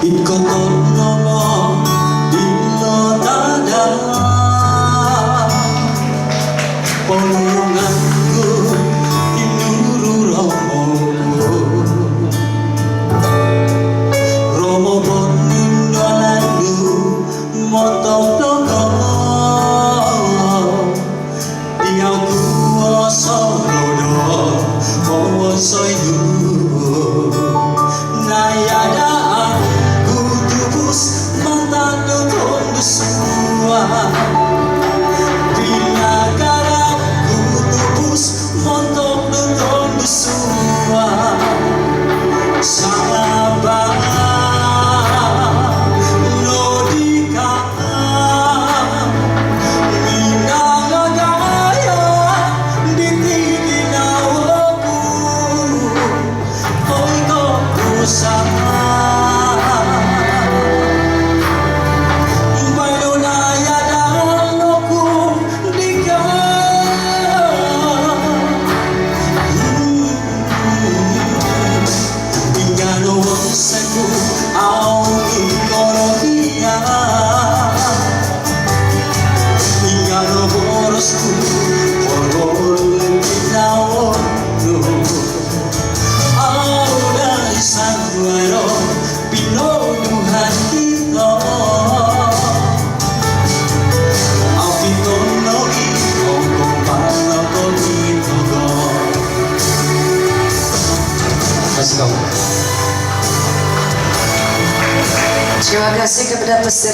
Ikoton mo dilo tada Pulunganku inuru romo Romo bonin walandu motong toko Diau kuoso rodo kuoso idu Nayada Terima kasih kepada peserta.